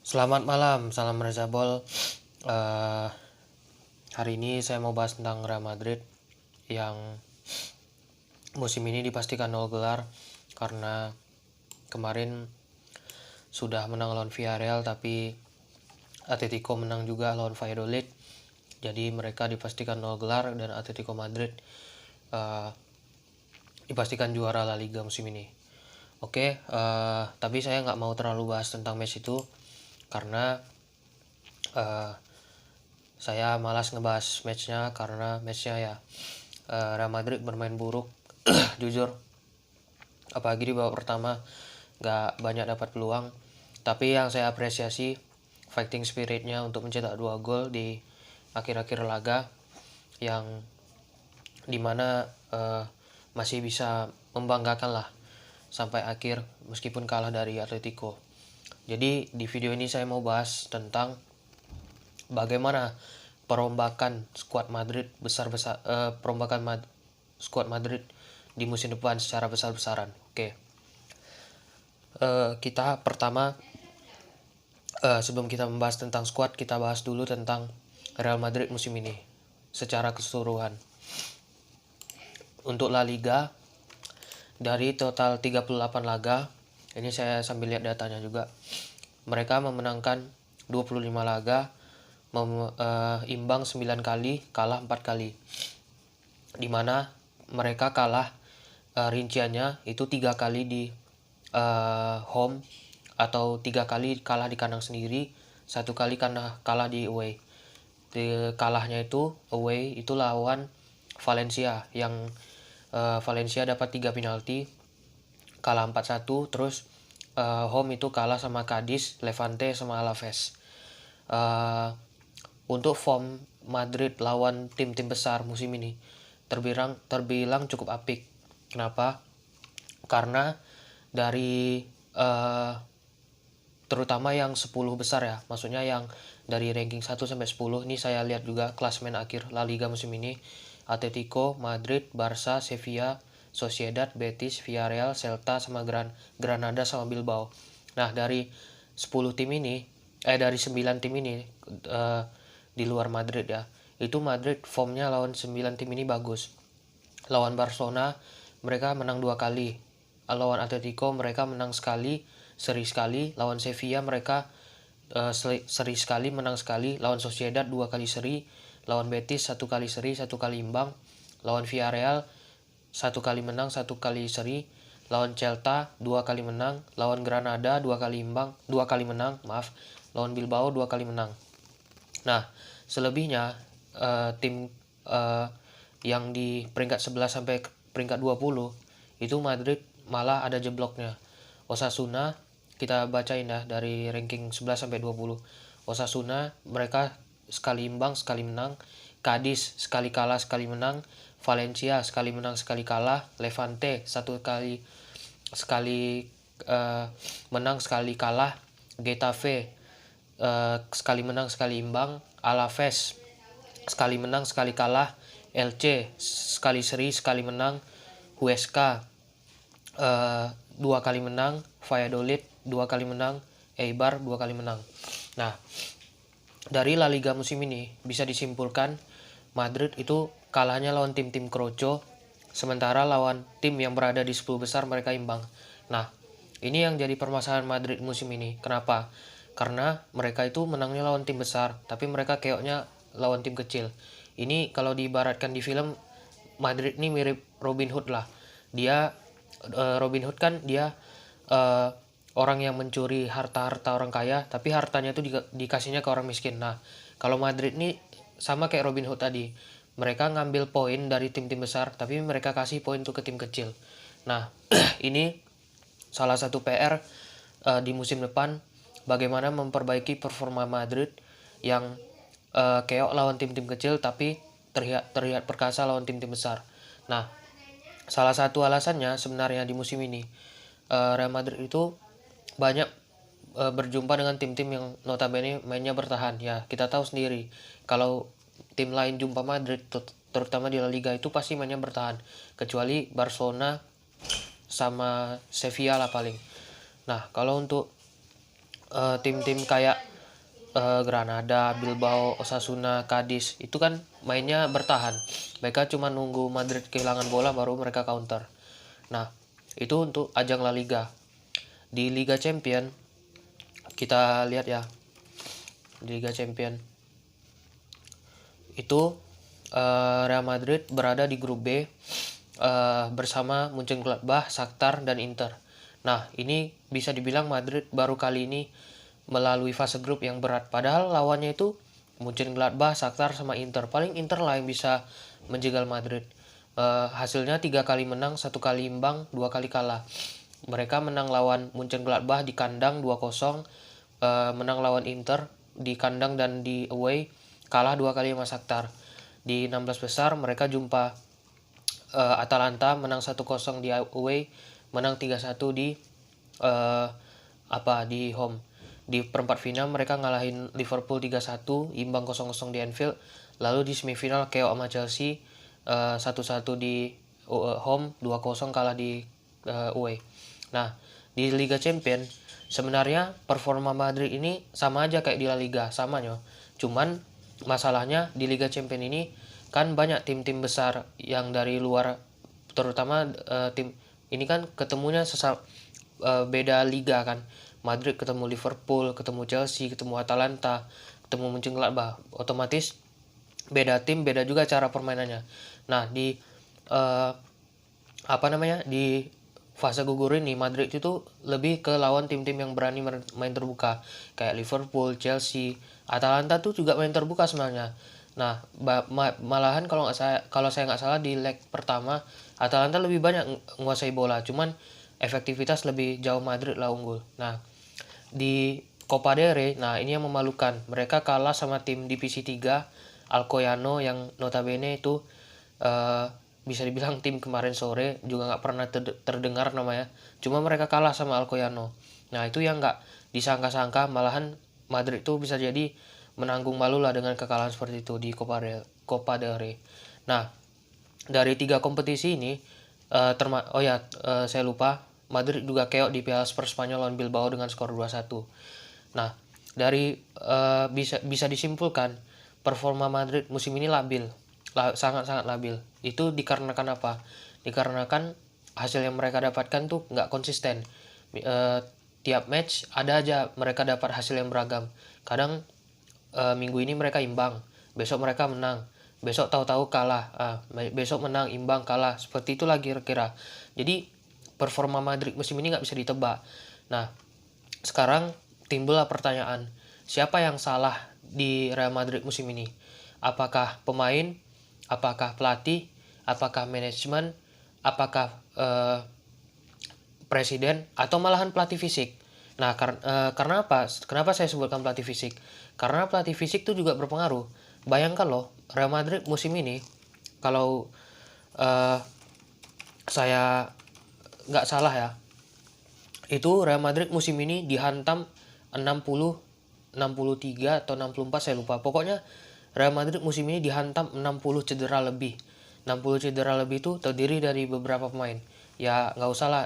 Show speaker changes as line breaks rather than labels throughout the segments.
Selamat malam, salam Reza Ball. Hari ini saya mau bahas tentang Real Madrid yang musim ini dipastikan 0 gelar karena kemarin sudah menang lawan Villarreal, tapi Atletico menang juga lawan Valladolid. Jadi mereka dipastikan 0 gelar dan Atletico Madrid dipastikan juara La Liga musim ini. Oke, tapi saya nggak mau terlalu bahas tentang match itu karena saya malas ngebahas matchnya karena matchnya ya Real Madrid bermain buruk jujur, apalagi di babak pertama nggak banyak dapat peluang. Tapi yang saya apresiasi fighting spiritnya untuk mencetak 2 gol di akhir-akhir laga, yang dimana masih bisa membanggakan lah sampai akhir meskipun kalah dari Atletico. Jadi di video ini saya mau bahas tentang bagaimana perombakan skuad Madrid skuad Madrid di musim depan secara besar-besaran. Oke. Kita pertama, sebelum kita membahas tentang skuad, kita bahas dulu tentang Real Madrid musim ini secara keseluruhan. Untuk La Liga, dari total 38 laga, ini saya sambil lihat datanya juga, mereka memenangkan 25 laga, imbang 9 kali, kalah 4 kali. Dimana mereka kalah rinciannya itu 3 kali di home atau 3 kali kalah di kandang sendiri, 1 kali karena kalah di away. Kalahnya itu away itu lawan Valencia yang Valencia dapat 3 penalti, kalah 4-1. Terus home itu kalah sama Cadiz, Levante sama Alaves. Untuk form Madrid lawan tim-tim besar musim ini terbilang cukup apik. Kenapa? Karena dari terutama yang 10 besar ya, maksudnya yang dari ranking 1 sampai 10, ini saya lihat juga klasemen akhir La Liga musim ini. Atletico, Madrid, Barca, Sevilla, Sociedad, Betis, Villarreal, Celta sama Granada sama Bilbao. Nah, dari 10 tim ini, dari 9 tim ini di luar Madrid ya, itu Madrid formnya lawan 9 tim ini bagus. Lawan Barcelona mereka menang 2 kali, lawan Atletico mereka menang sekali, seri sekali. Lawan Sevilla mereka seri sekali, menang sekali. Lawan Sociedad 2 kali seri. Lawan Betis 1 kali seri, 1 kali imbang. Lawan Villarreal 1 kali menang, 1 kali seri. Lawan Celta 2 kali menang. Lawan Granada 2 kali imbang, 2 kali menang, maaf. Lawan Bilbao 2 kali menang. Nah, selebihnya tim yang di peringkat 11 sampai peringkat 20 itu Madrid malah ada jebloknya. Osasuna, kita bacain ya dari ranking 11 sampai 20. Osasuna mereka sekali imbang, sekali menang. Cadiz sekali kalah, sekali menang. Valencia sekali menang, sekali kalah. Levante sekali menang, sekali kalah. Getafe sekali menang, sekali imbang. Alaves sekali menang, sekali kalah. Elche sekali seri, sekali menang. Huesca 2 kali menang. Valladolid 2 kali menang. Eibar 2 kali menang. Nah, dari La Liga musim ini bisa disimpulkan Madrid itu kalahnya lawan tim-tim kroco, sementara lawan tim yang berada di 10 besar mereka imbang. Nah, ini yang jadi permasalahan Madrid musim ini. Kenapa? Karena mereka itu menangnya lawan tim besar, tapi mereka keoknya lawan tim kecil. Ini kalau diibaratkan di film, Madrid ini mirip Robin Hood lah. Dia Robin Hood kan dia orang yang mencuri harta-harta orang kaya, tapi hartanya itu dikasihnya ke orang miskin. Nah, kalau Madrid ini sama kayak Robin Hood tadi. Mereka ngambil poin dari tim-tim besar, tapi mereka kasih poin tuh ke tim kecil. Nah, ini salah satu PR di musim depan, bagaimana memperbaiki performa Madrid yang keok lawan tim-tim kecil, tapi terlihat perkasa lawan tim-tim besar. Nah, salah satu alasannya sebenarnya di musim ini Real Madrid itu banyak berjumpa dengan tim-tim yang notabene mainnya bertahan. Ya, kita tahu sendiri kalau tim lain jumpa Madrid, terutama di La Liga, itu pasti mainnya bertahan, kecuali Barcelona sama Sevilla lah paling. Nah, kalau untuk tim-tim kayak Granada, Bilbao, Osasuna, Cadiz itu kan mainnya bertahan. Mereka cuma nunggu Madrid kehilangan bola baru mereka counter. Nah, itu untuk ajang La Liga. Di Liga Champion kita lihat ya. Di Liga Champion itu Real Madrid berada di grup B bersama Mönchengladbach, Shakhtar, dan Inter. Nah, ini bisa dibilang Madrid baru kali ini melalui fase grup yang berat. Padahal lawannya itu Mönchengladbach, Shakhtar, sama Inter. Paling Inter lah yang bisa menjegal Madrid. Hasilnya 3 kali menang, 1 kali imbang, 2 kali kalah. Mereka menang lawan Mönchengladbach di kandang 2-0, menang lawan Inter di kandang dan di away, kalah 2 kali sama Shakhtar. Di 16 besar mereka jumpa Atalanta, menang 1-0 di away, menang 3-1 di di home. Di perempat final mereka ngalahin Liverpool 3-1, imbang 0-0 di Anfield. Lalu di semifinal KO sama Chelsea 1-1 di home, 2-0 kalah di away. Nah, di Liga Champion sebenarnya performa Madrid ini sama aja kayak di La Liga, samanya. Cuman masalahnya di Liga Champion ini kan banyak tim-tim besar yang dari luar, terutama tim ini kan ketemunya beda liga kan. Madrid ketemu Liverpool, ketemu Chelsea, ketemu Atalanta, ketemu Mönchengladbach. Otomatis beda tim, beda juga cara permainannya. Nah, di di fase gugur ini Madrid itu lebih ke lawan tim-tim yang berani main terbuka kayak Liverpool, Chelsea, Atalanta tuh juga main terbuka sebenarnya. Nah, malahan kalau saya nggak salah di leg pertama Atalanta lebih banyak menguasai bola, cuman efektivitas lebih jauh Madrid lah unggul. Nah, di Copa del Rey, nah ini yang memalukan. Mereka kalah sama tim divisi 3 Alcoyano yang notabene itu bisa dibilang tim kemarin sore, juga nggak pernah terdengar namanya. Cuma mereka kalah sama Alcoyano. Nah, itu yang nggak disangka-sangka, malahan Madrid itu bisa jadi menanggung malu lah dengan kekalahan seperti itu di Copa del Rey. Nah, dari 3 kompetisi ini saya lupa, Madrid juga keok di Piala Super Spanyol lawan Bilbao dengan skor 2-1. Nah, dari bisa disimpulkan performa Madrid musim ini labil, sangat-sangat labil. Itu dikarenakan apa? Dikarenakan hasil yang mereka dapatkan tuh nggak konsisten. Tiap match ada aja mereka dapat hasil yang beragam. Kadang minggu ini mereka imbang, besok mereka menang, besok tahu-tahu kalah, besok menang, imbang, kalah, seperti itulah kira-kira. Jadi performa Madrid musim ini nggak bisa ditebak. Nah, sekarang timbullah pertanyaan, siapa yang salah di Real Madrid musim ini? Apakah pemain, apakah pelatih, apakah manajemen, apakah presiden, atau malahan pelatih fisik? Nah, karena apa? Kenapa saya sebutkan pelatih fisik? Karena pelatih fisik itu juga berpengaruh. Bayangkan loh, Real Madrid musim ini, kalau saya nggak salah ya, itu Real Madrid musim ini dihantam 60, 63 atau 64, saya lupa. Pokoknya Real Madrid musim ini dihantam 60 cedera lebih. 60 cedera lebih itu terdiri dari beberapa pemain. Ya nggak usah lah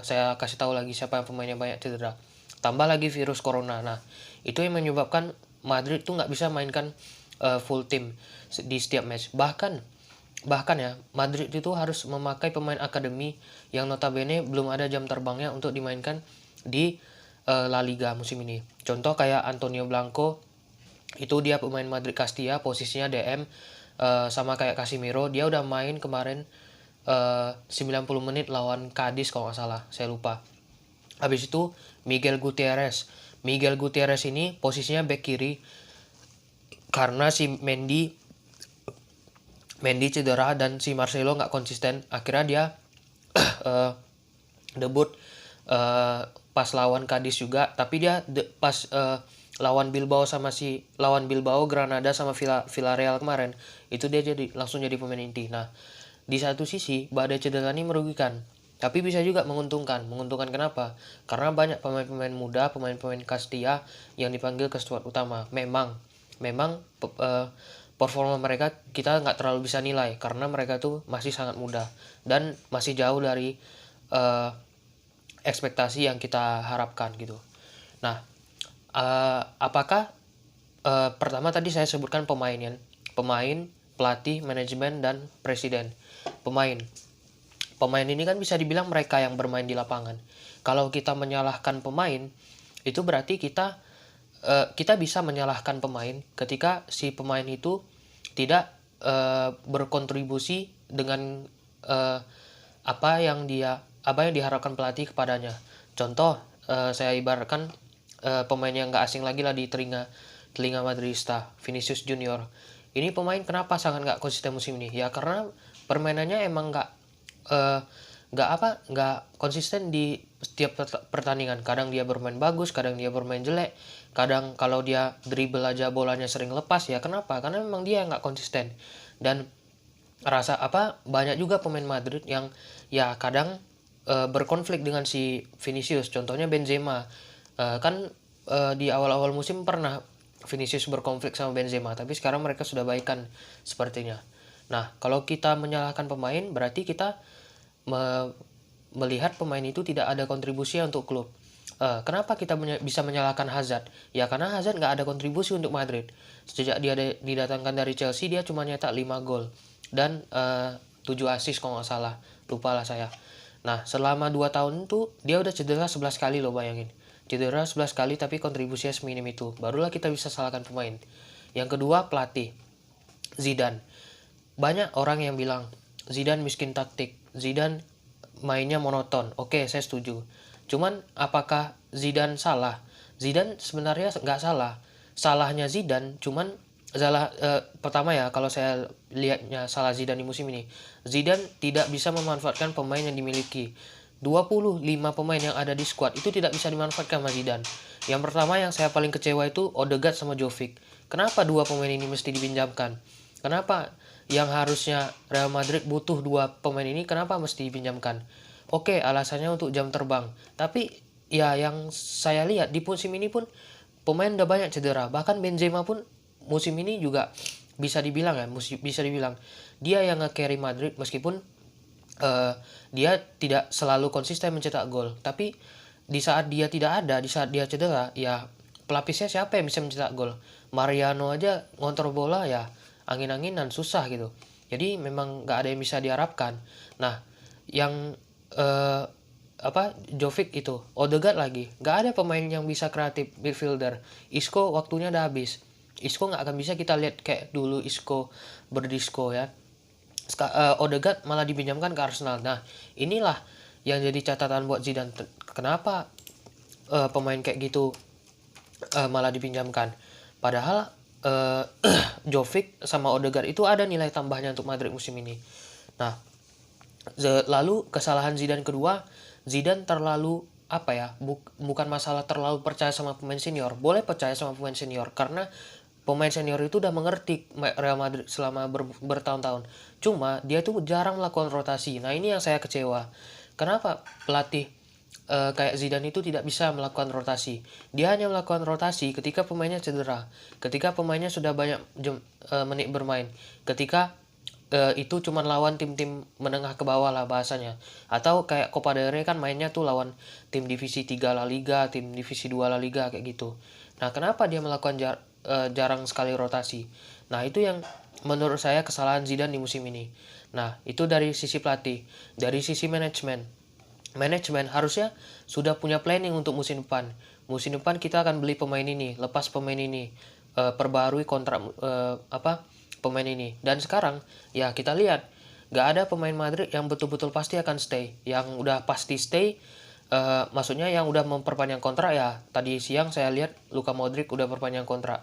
saya kasih tahu lagi siapa yang pemainnya banyak cedera. Tambah lagi virus corona. Nah, itu yang menyebabkan Madrid tuh nggak bisa mainkan full team di setiap match. Bahkan ya, Madrid itu harus memakai pemain akademi yang notabene belum ada jam terbangnya untuk dimainkan di La Liga musim ini. Contoh kayak Antonio Blanco, itu dia pemain Madrid Castilla, posisinya DM, sama kayak Casemiro, dia udah main kemarin 90 menit lawan Cadiz kalau nggak salah, saya lupa. Habis itu Miguel Gutierrez ini posisinya back kiri, karena si Mendy cedera dan si Marcelo nggak konsisten, akhirnya dia debut pas lawan Cadiz juga, tapi dia pas lawan Bilbao, Granada sama Villarreal kemarin, itu dia langsung jadi pemain inti. Nah, di satu sisi badai cedera ini merugikan, tapi bisa juga menguntungkan. Kenapa? Karena banyak pemain-pemain muda, pemain-pemain Castilla yang dipanggil ke skuad utama. Memang performa mereka kita nggak terlalu bisa nilai karena mereka tuh masih sangat muda dan masih jauh dari ekspektasi yang kita harapkan gitu. Nah, apakah pertama tadi saya sebutkan pemain, pelatih, manajemen, dan presiden. Pemain ini kan bisa dibilang mereka yang bermain di lapangan. Kalau kita menyalahkan pemain, itu berarti kita bisa menyalahkan pemain ketika si pemain itu tidak berkontribusi dengan apa yang diharapkan pelatih kepadanya. Contoh, saya ibaratkan pemain yang nggak asing lagi lah di telinga Madridista, Vinicius Junior. Ini pemain kenapa sangat nggak konsisten musim ini? Ya karena permainannya emang nggak konsisten di setiap pertandingan. Kadang dia bermain bagus, kadang dia bermain jelek, kadang kalau dia dribble aja bolanya sering lepas. Ya kenapa? Karena memang dia nggak konsisten. Dan banyak juga pemain Madrid yang ya kadang berkonflik dengan si Vinicius. Contohnya Benzema. Di awal-awal musim pernah Vinicius berkonflik sama Benzema, tapi sekarang mereka sudah baikan sepertinya. Nah, kalau kita menyalahkan pemain, berarti kita melihat pemain itu tidak ada kontribusi untuk klub. Kenapa kita bisa menyalahkan Hazard? Ya karena Hazard nggak ada kontribusi untuk Madrid. Sejak dia didatangkan dari Chelsea, dia cuma nyetak 5 gol dan 7 assist kalau nggak salah. Lupa lah saya. Nah, selama 2 tahun itu dia udah cedera 11 kali loh, bayangin. Cedera 11 kali tapi kontribusinya seminim itu. Barulah kita bisa salahkan pemain. Yang kedua, pelatih. Zidane. Banyak orang yang bilang Zidane miskin taktik, Zidane mainnya monoton. Oke, saya setuju. Cuman apakah Zidane salah? Zidane sebenarnya nggak salah. Salahnya Zidane cuman pertama ya, kalau saya lihatnya salah Zidane di musim ini, Zidane tidak bisa memanfaatkan pemain yang dimiliki. 25 pemain yang ada di squad itu tidak bisa dimanfaatkan sama Zidane. Yang pertama yang saya paling kecewa itu Odegaard sama Jovic. Kenapa dua pemain ini mesti dipinjamkan? Kenapa yang harusnya Real Madrid butuh dua pemain ini, kenapa mesti dipinjamkan? Oke, alasannya untuk jam terbang. Tapi ya yang saya lihat di musim ini pun pemain udah banyak cedera. Bahkan Benzema pun musim ini juga bisa dibilang dia yang nge-carry Madrid, meskipun dia tidak selalu konsisten mencetak gol. Tapi di saat dia tidak ada, di saat dia cedera, ya pelapisnya siapa yang bisa mencetak gol? Mariano aja ngontrol bola ya angin-anginan, susah gitu. Jadi memang nggak ada yang bisa diharapkan. Nah, yang Jovic itu, Odegaard lagi, nggak ada pemain yang bisa kreatif midfielder. Isco waktunya udah habis. Isco nggak akan bisa kita lihat kayak dulu Isco berdisco ya. Odegaard malah dipinjamkan ke Arsenal. Nah, inilah yang jadi catatan buat Zidane. Kenapa pemain kayak gitu malah dipinjamkan? Padahal Jovic sama Odegaard itu ada nilai tambahnya untuk Madrid musim ini. Nah, lalu kesalahan Zidane kedua, Zidane terlalu bukan masalah terlalu percaya sama pemain senior. Boleh percaya sama pemain senior karena pemain senior itu udah mengerti Real Madrid selama bertahun-tahun. Cuma dia tuh jarang melakukan rotasi. Nah, ini yang saya kecewa. Kenapa pelatih kayak Zidane itu tidak bisa melakukan rotasi? Dia hanya melakukan rotasi ketika pemainnya cedera, ketika pemainnya sudah banyak menit bermain, ketika itu cuma lawan tim-tim menengah ke bawah lah bahasanya. Atau kayak Copa del Rey kan mainnya tuh lawan tim divisi 3 La Liga, tim divisi 2 La Liga kayak gitu. Nah, kenapa dia melakukan jarang sekali rotasi? Nah, itu yang menurut saya kesalahan Zidane di musim ini. Nah, itu dari sisi pelatih. Dari sisi manajemen harusnya sudah punya planning untuk musim depan. Musim depan kita akan beli pemain ini, lepas pemain ini, perbarui kontrak pemain ini. Dan sekarang ya kita lihat nggak ada pemain Madrid yang betul-betul pasti akan stay. Yang udah pasti stay, maksudnya yang udah memperpanjang kontrak ya. Tadi siang saya lihat Luka Modric udah perpanjang kontrak.